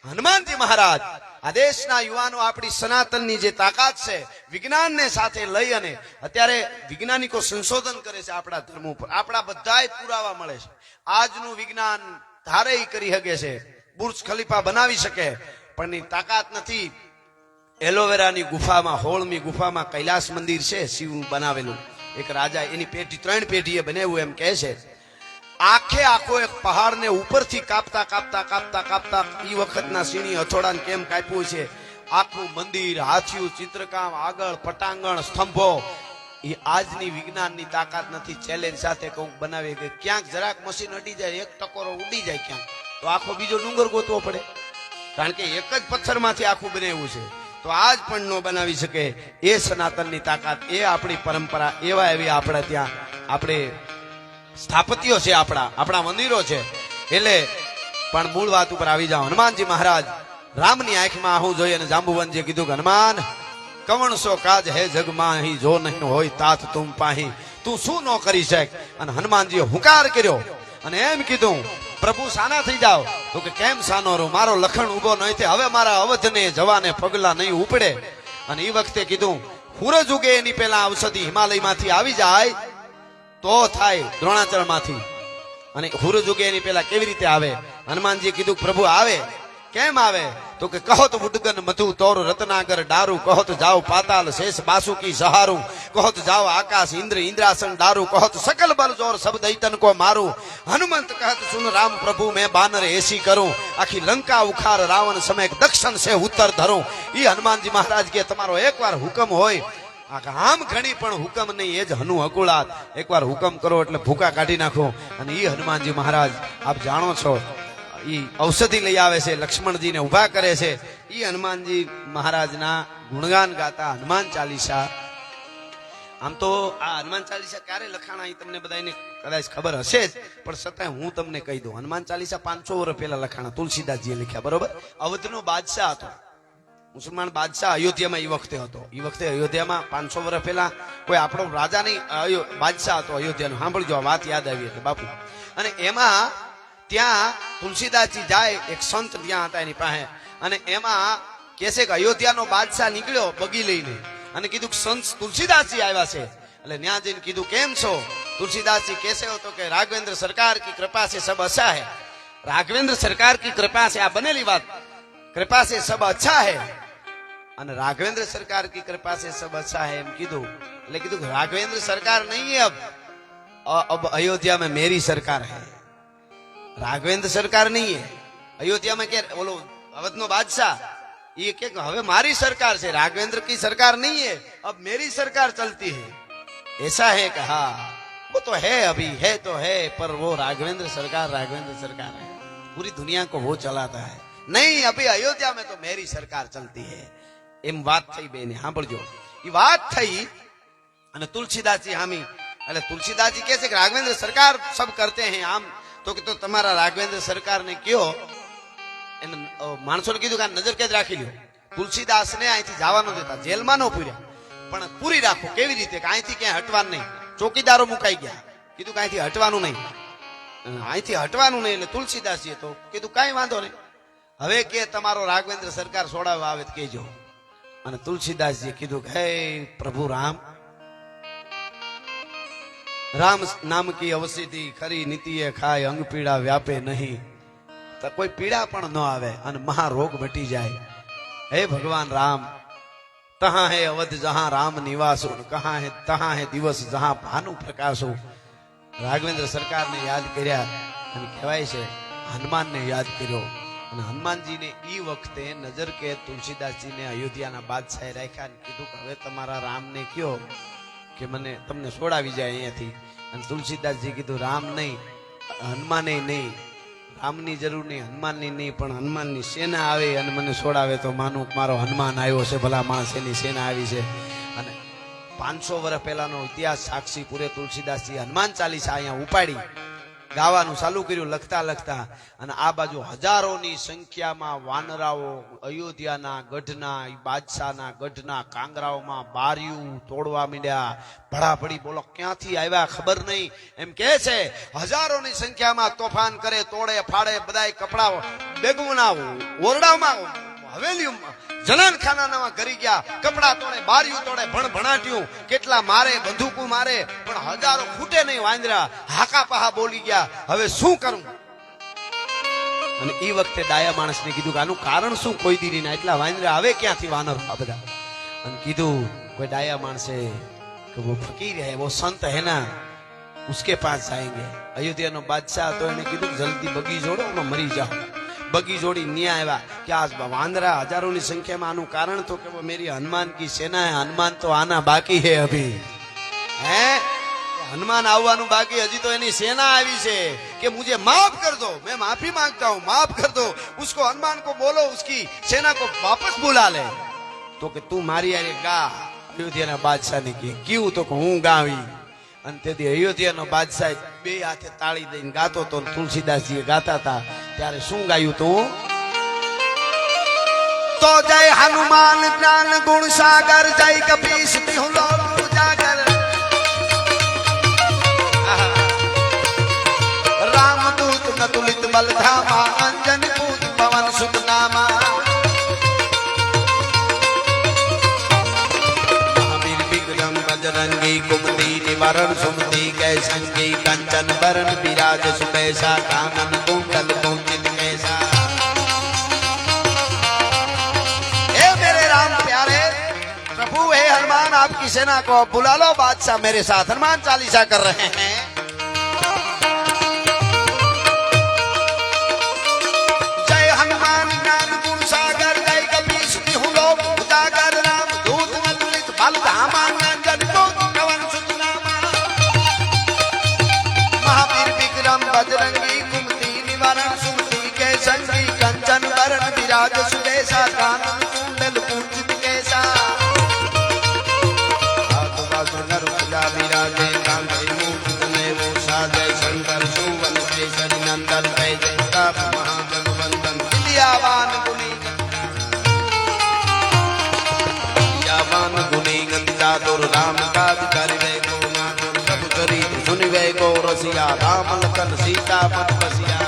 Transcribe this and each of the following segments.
હનુમાનજી મહારાજ આ દેશના યુવાનો આપણી સનાતનની જે તાકાત છે વિજ્ઞાનને સાથે લઈ અને અત્યારે વૈજ્ઞાનિકો સંશોધન કરે છે આપણા ધર્મ ઉપર. આપણા બધાય પુરાવા મળે છે. આજનું વિજ્ઞાન ધારે કરી શકે છે, બુર્જ ખલીફા બનાવી શકે, પણ એની તાકાત નથી. એલોવેરાની ગુફામાં, હોળમી ગુફામાં કૈલાસ મંદિર છે શિવનું બનાવેલું. એક રાજા એની પેઢી 3 પેઢીએ બનાવ્યું એમ કહે છે. આખે આખો એક પહાડને ઉપરથી કાપતા કાપતા કાપતા કાપતા એ વખતના સીણી હથોડાને કેમ કાપ્યું છે. આખું મંદિર, હાથિયું, ચિત્રકામ, આગળ પટાંગણ, સ્તંભો. એ આજની વિજ્ઞાનની તાકાત નથી. ચેલેન્જ સાથે કહું બનાવે કે ક્યાંક જરાક મશીન અડી જાય, એક ટકોરો ઉડી જાય ક્યાંક, તો આખો બીજો ડુંગર ગોતવો પડે, કારણ કે એક જ પથ્થરમાંથી આખું બનાવ્યું છે. તો આજ પણ ન બનાવી શકે. એ સનાતનની તાકાત, એ આપણી પરંપરા, એવા એવી આપણા ત્યાં આપણે સ્થાપત્યો છે, આપણા મંદિરો છે. એટલે પણ મૂળ વાત ઉપર આવી જાઓ. હનુમાનજી મહારાજ રામની આંખમાં આહું જોઈ અને જાંબુવનજીએ કીધું કે હનુમાન, કવણસો કાજ હે જગમાં અહીં, જો નહીં હોય તાત તુમ પાહી. તું શું ન કરી શક? અને હનુમાનજીએ હુંકાર કર્યો અને એમ કીધું, પ્રભુ સાના થઈ જાઓ. તો કે કેમ સાનો રહું? મારો લખણ ઉભો નહીં થાય, હવે મારા અવધને જવાને પગલા નહીં ઉપડે. અને એ વખતે કીધું, સૂરજ ઉગે એની પહેલા ઔષધિ હિમાલયમાંથી આવી જાય તો થાય, દ્રોણાચળમાંથી. અને સૂરજ ઉગે એની પહેલા કેવી રીતે આવે? હનુમાનજીએ કીધું, પ્રભુ આવે. કેમ આવે? તો કે કહો તો ઉડગન મધુ તોર રત્નાગર ડારું, કહો તો જાઓ પાતાલ શેષ બાસુકી સહારું, કહો તો જાઓ આકાશ ઇન્દ્ર ઇન્દ્રાસન ડારું, કહો તો સકલ બલ જોર સબ દૈતન કો મારું. હનુમંત કહત સુન રામ પ્રભુ મેં બાનર એસી કરું, આખી લંકા ઉખાર રાવણ સમેત દક્ષિણ સે ઉત્તર ધરું. એ હનુમાનજી મહારાજ કે તમારો એકવાર હુકમ હોય, આમ ઘણી પણ હુકમ નહીં, એ જ હનુ અકુળાત. એકવાર હુકમ કરો એટલે ભૂકા કાઢી નાખો. અને એ હનુમાનજી મહારાજ આપ જાણો છો, એ ઔષધિ લઈ આવે છે, લક્ષ્મણજીને ઉભા કરે છે. એ હનુમાનજી મહારાજના ગુણગાન ગાતા હનુમાન ચાલીસા. આમ તો આ હનુમાન ચાલીસા ક્યારે લખાણા એ તમને બધાને કદાચ ખબર હશે જ, પણ છતાં હું તમને કહી દઉં. હનુમાન ચાલીસા 500 વર્ષ પહેલા લખાણા, તુલસીદાસજીએ લખ્યા, બરોબર. અવધનો બાદશાહ હતો, મુસલમાન બાદશાહ અયોધ્યામાં એ વખતે હતો. એ વખતે અયોધ્યામાં 500 વર્ષ પહેલા કોઈ આપણો રાજા નહીં, બાદશાહ હતો અયોધ્યાનો. સાંભળજો, આ વાત યાદ આવી એટલે બાપુ. અને એમાં ત્યાં તુલસીદાસજી જાય, એક સંત ત્યાં હતા એની પાસે, અને એમાં કહે છે કે અયોધ્યાનો બાદશાહ નીકળ્યો બગી લઈને, અને કીધું કે સંત તુલસીદાસજી આવ્યા છે. એટલે ત્યાં જઈને કીધું, કેમ છો? તુલસીદાસજી कैसे हो? तो કે राघवेंद्र सरकार की कृपा से सब अच्छा है. राघवेंद्र सरकार की कृपा से, આ બનેલી વાત, कृपा से सब अच्छा है. અને राघवेंद्र सरकार की कृपा से सब अच्छा है એમ કીધું. એટલે કીધું કે राघवेंद्र सरकार नहीं है, अब अयोध्या में मेरी सरकार है. राघवेंद्र सरकार नहीं है अयोध्या में. के बोलो अवधनो बादशाह ये के હવે મારી સરકાર છે, राघवेंद्र की सरकार नहीं है, अब मेरी सरकार चलती है. ऐसा है कि हाँ वो तो है, अभी है तो है, पर वो राघवेंद्र सरकार है, पूरी दुनिया को वो चलाता है. नहीं, अभी अयोध्या में तो मेरी सरकार चलती है. એમ વાત થઈ બેને, સાંભળજો. એ વાત થઈ અને તુલસીદાસજી હામી. એટલે તુલસીદાસજી કહે છે કે राघवेंद्र सरकार सब करते हैं આમ. તો કે તો તમારા राघवेंद्र सरकार ને કયો. એને માણસોને કીધું કે નજર કેદ રાખી લ્યો. તુલસીદાસને અહીંથી જવા ન દેતા, જેલમાં ન પૂર્યા, પણ પૂરી રાખો. કેવી રીતે? કે અહીંથી ક્યાંય હટવાનું નહીં. ચોકીદારો મુકાઈ ગયા, કીધું કે અહીંથી હટવાનું નહીં, અહીંથી હટવાનું નહીં. એટલે તુલસીદાસજીએ તો કીધું કાંઈ વાંધો નહીં, હવે કે તમારો राघवेंद्र सरकार છોડાવવા આવે તો કહેજો. અને તુલસીદાસજીએ કીધું કે હે પ્રભુ રામ, રામ નામ કી અવસિધિ ખરી નીતિએ ખાય, અંગ પીડા વ્યાપે નહીં. તો કોઈ પીડા પણ ન આવે અને મહારોગ મટી જાય. હે ભગવાન રામ, તહાં હે અવધ જહાં રામ નિવાસો, કહાં હે તહાં હે દિવસ જહાં ભાનુ પ્રકાશો. राघवेंद्र સરકારને યાદ કર્યા અને કહેવાય છે હનુમાનને યાદ કર્યો. અને હનુમાનજીને એ વખતે નજર કે તુલસીદાસજીને અયોધ્યાના બાદશાહે રાખ્યા અને કીધું કે હવે તમારા રામને કયો કે મને તમને છોડાવી જાય અહીંયાથી. અને તુલસીદાસજી કીધું રામ નહીં, હનુમાને નહીં, રામની જરૂર નહીં, હનુમાનની નહીં, પણ હનુમાનની સેના આવે અને મને છોડાવે તો માનું મારો હનુમાન આવ્યો છે, ભલા માણસ એની સેના આવી છે. અને 500 વર્ષ પહેલાનો ઇતિહાસ સાક્ષી પૂરે તુલસીદાસજી હનુમાન ચાલીસા અહીંયા ઉપાડી ગાવાનું ચાલુ કર્યું લખતા લખતા અને આ બાજુ હજારોની સંખ્યામાં વાનરાઓ અયોધ્યાના ગઢના બાદશાહના ગઢના કાંગરાઓમાં બારીયું તોડવા માંડ્યા. ભડાભડી બોલો ક્યાંથી આવ્યા ખબર નહીં. એમ કે છે હજારોની સંખ્યામાં તોફાન કરે, તોડે ફાડે, બધાય કપડા બેગુના ઓરડામાં હવેલીમાં જનાન ખાનામાં કરી ગયા, કપડા તોડે, બારીયું તોડે, ભણાટ્યું, કેટલા મારે, બંદૂકો મારે, પણ હજારો ખૂટે નહીં વાંદરા. હાકા પાહા બોલી ગયા. હવે શું કરું? અને એ વખતે ડાયા માણસને કીધું કે આનું કારણ શું? કોઈ દી ના એટલા વાંદરા, હવે ક્યાંથી વાનર આ બધા? અને કીધું કોઈ ડાયા માણસે કે वो फकीर है, वो संत है ना, उसके पास जाएंगे. अयोध्या નો બાદશાહ હતો, એને કીધું જલ્દી બગી જોડો, મરી જાઓ. बगी जोड़ी न्याय આવ્યા कि आज वांदरा हजारों की संख्या में आनु कारण तो कि वो मेरी हनुमान की सेना है. हनुमान तो आना बाकी है अभी. हैं हनुमान આવવાનું બાકી, હજી તો એની સેના આવી છે कि मुझे माफ कर दो, मैं माफी मांगता हूँ, माफ कर दो. उसको हनुमान को बोलो उसकी सेना को वापस बुला ले. तो कि तू मारी अरे गा. अयोध्या बादशाह ने क्यों? तो हूँ गावी. અને તેથી અયોધ્યાનો બાદશાહ બે હાથે તાળી દઈને ગાતો તો તુલસીદાસજી ગાતા હતા. ત્યારે શું ગાયું તું? તો જય હનુમાન જ્ઞાન ગુણ સાગર, જય કપીશ તિહુલો ઉજાગર. રામદૂત નતુલિત બલધામા, અંજન પૂત પવન સુત નામા. बजरंगी कुमति निवारण सुमति कै संगी, कंचन बरन विराज सुबैसा, कानन कुंडल कुंचित कैसा. हे मेरे राम प्यारे प्रभु, हे हनुमान, आपकी सेना को बुला लो. बादशाह मेरे साथ हनुमान चालीसा कर रहे हैं. जय हनुमान ज्ञान गुण सागर, जय कपीश तिहु लोक उजागर. राम दूत अतुलित बल धामा, बजरंगी कुमति निवारण सुमति के संगी, कंचन वरण विराज सुबैसा, कानन कुंडल कुंचित कैसा. हाथ बाजु नर पूजा विराजे, कांधे मूर्ति तनय वो साजय. शंकर सुवन केसरी नंदन, जय जय प्रताप महाजन वंदन. विद्यावान गुणी गति चातुर, राम काज करिवे को नातुर. प्रभु चरित्र सुनिवे को रसिया, राम लखन सीता पद बसिया.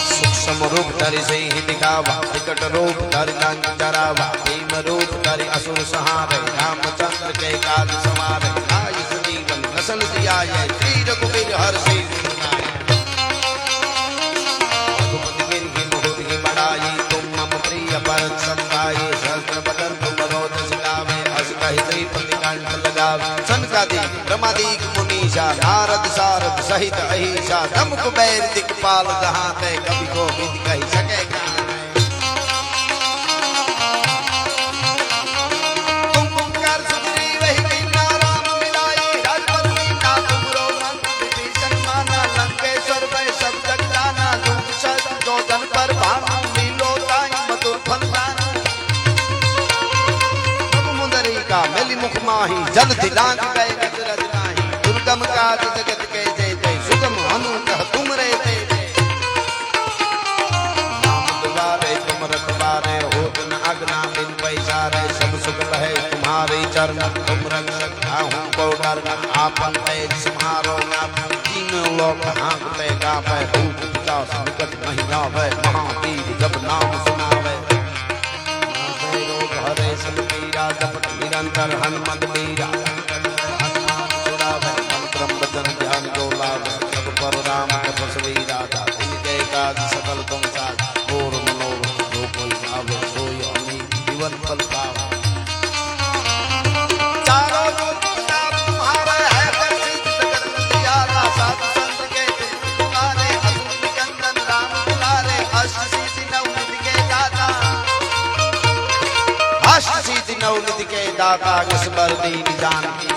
सूक्ष्म रूप धरि सिंह दिखावा, विकट रूप धरि लंक जरावा. भीम रूप धरि असुर संहारे, रामचंद्र के काज सवारे. आयु सजीवन नसल जियाए, श्री रघुवीर हर्षि सुनाए. रघुपति गिनहि बहुत ही बड़ाई, तुम मम प्रिय भरत सम भाई. सहस्त्र बदन तुम रोजस गावे, अस कहि श्रीपति कंठ लगावे. सनकादिक ब्रह्मादिक मुनीषा, नारद सारद सहित अहिषा. दमुक बैर दिक्पाल जहाँ ते, कवि को विद कहि सके कहाँ. तुम पुकार सुग्रीव ही कीन्हा, राम मिलाइ राजपद दीन्हा. तुमरो मंत्र विभीषण माना, लंकेश्वर भय सब जग जाना. दूत सहस्त्र जो जन पर भानु, लीलो ताहि मधुर फल दाना. रघुमुंदरी का मेली मुख माही, जल दिलांग गए गजरज नाही. दुर्गम काज जगत के जय जय, सुगम हनु कह तुम रे जय जय. नाम दुलारे तुम रखवारे, होत न अगना बिन पैसारे. सब सुख लहे तुम्हारे चरण, तुम रक्षक काहू को डरना. आपन तेज सम्हारो ना, तीन लोक हाँकते गावे. भूत पिशाच निकट नहीं आवे, महावीर जब नाम सुनावे. रोग हरे सब पीरा, जपत निरंतर हनुमत वीरा. वचन ध्यान को लाभ, सब पर राम तपस्वी राधा. इनके काज सकल तुम साथ, और मनोरथ जो कोई भावे. सोई अमीर जीवन फल पावे. चारों जुग तुम्हारे है प्रसिद्ध, जगत जियाला. साधु संत के तुम्हारे, असुर निकंदन राम दुलारे. अष्ट सिद्धि नवनिधि के दाता, अष्ट सिद्धि नवनिधि के दाता. इस बर दीन जानकी.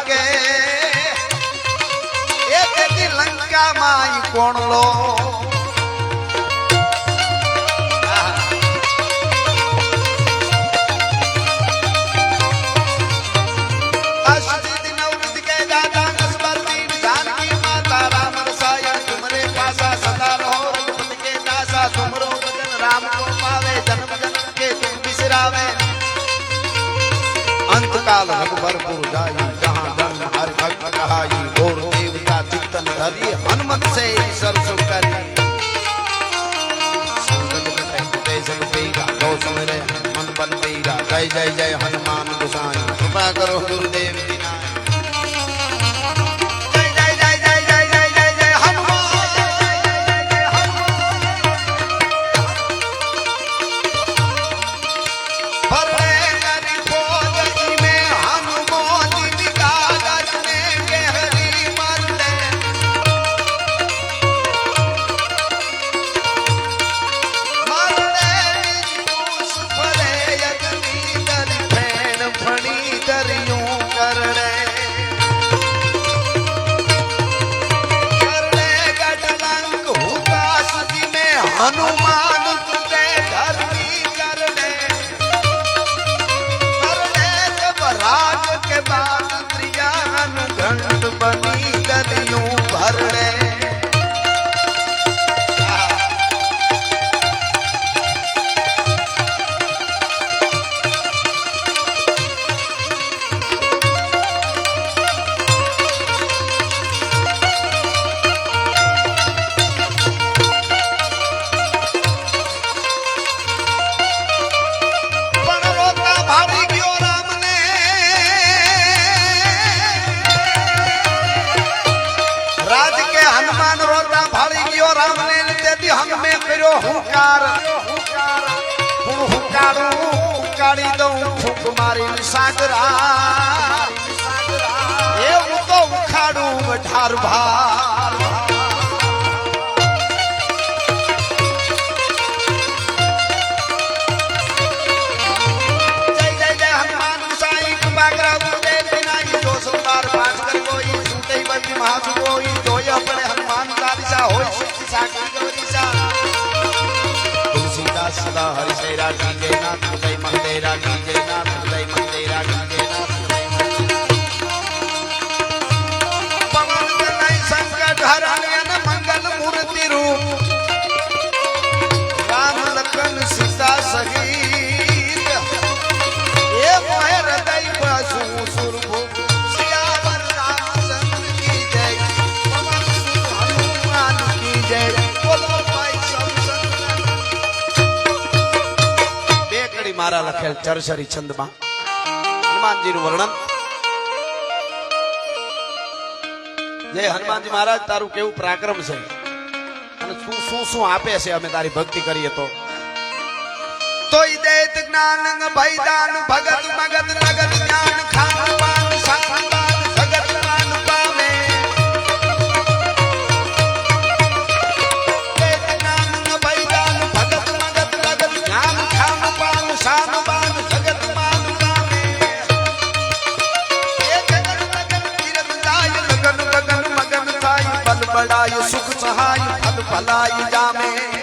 કે એક દી લંકા માં કોણ લો अंतकाल भरपूर जाई जहां जन्म हर भक्त कहाई और देवता चित्तन धरी हनुमत से सरसु करी संकट कटे सब पेगा लो समरे मन बन पेगा जय जय जय हनुमान गोसाई कृपा करो गुरुदेव दीना जय जय जय जय जय जय जय जय हनुमान हनुमान तुझे धरती करने जब राज के बाद त्रियान घंट बनी दरियों भरने ઉકાળી દઉં ફૂંક મારી સાગરા એવું તો ઉખાડું ઢાર ભાર જય જય જય હનુમાન સાઈ બાગરા ગુરુદેવ વિનાઈ જો સંતાર પાઠ કર કોઈ સુતઈ બંધી મહાસુ કોઈ જોય પડે હનુમાન ચાલીસા હોય સાગરી ગૌરીસા सदा हरि से राजी जय नाथ उदय मंदेरा की जय नाथ उदय मंदेरा की जय नाथ उदय पवन तनय संकट हरण मंगल मूर्ति रूप राम लखन सीता सहित ये मोह हृदय बसु सुरभूप सियावर रामचंद्र की जय पवन सुत हनुमान की जय बोलो भाई सब मारा लखेल चरसरी छंद में हनुमान जी नु वर्णन जय हनुमान जी महाराज तारू केवू पराक्रम छे अने શું આપે છે અમે તારી ભક્તિ કરીએ તોય દેત જ્ઞાન ભયદાન ભગત મગત નગત જ્ઞાન ખાન પાન સંપાન જગત માન પામે દેત જ્ઞાન ભયદાન ભગત મગત નગત જ્ઞાન ખાન પાન शान बान जगत मान पावे एक गगन गगन तीरथ जाय लगन लगन मगन थाय बल बड़ाय सुख सहाय फल भलाई जामे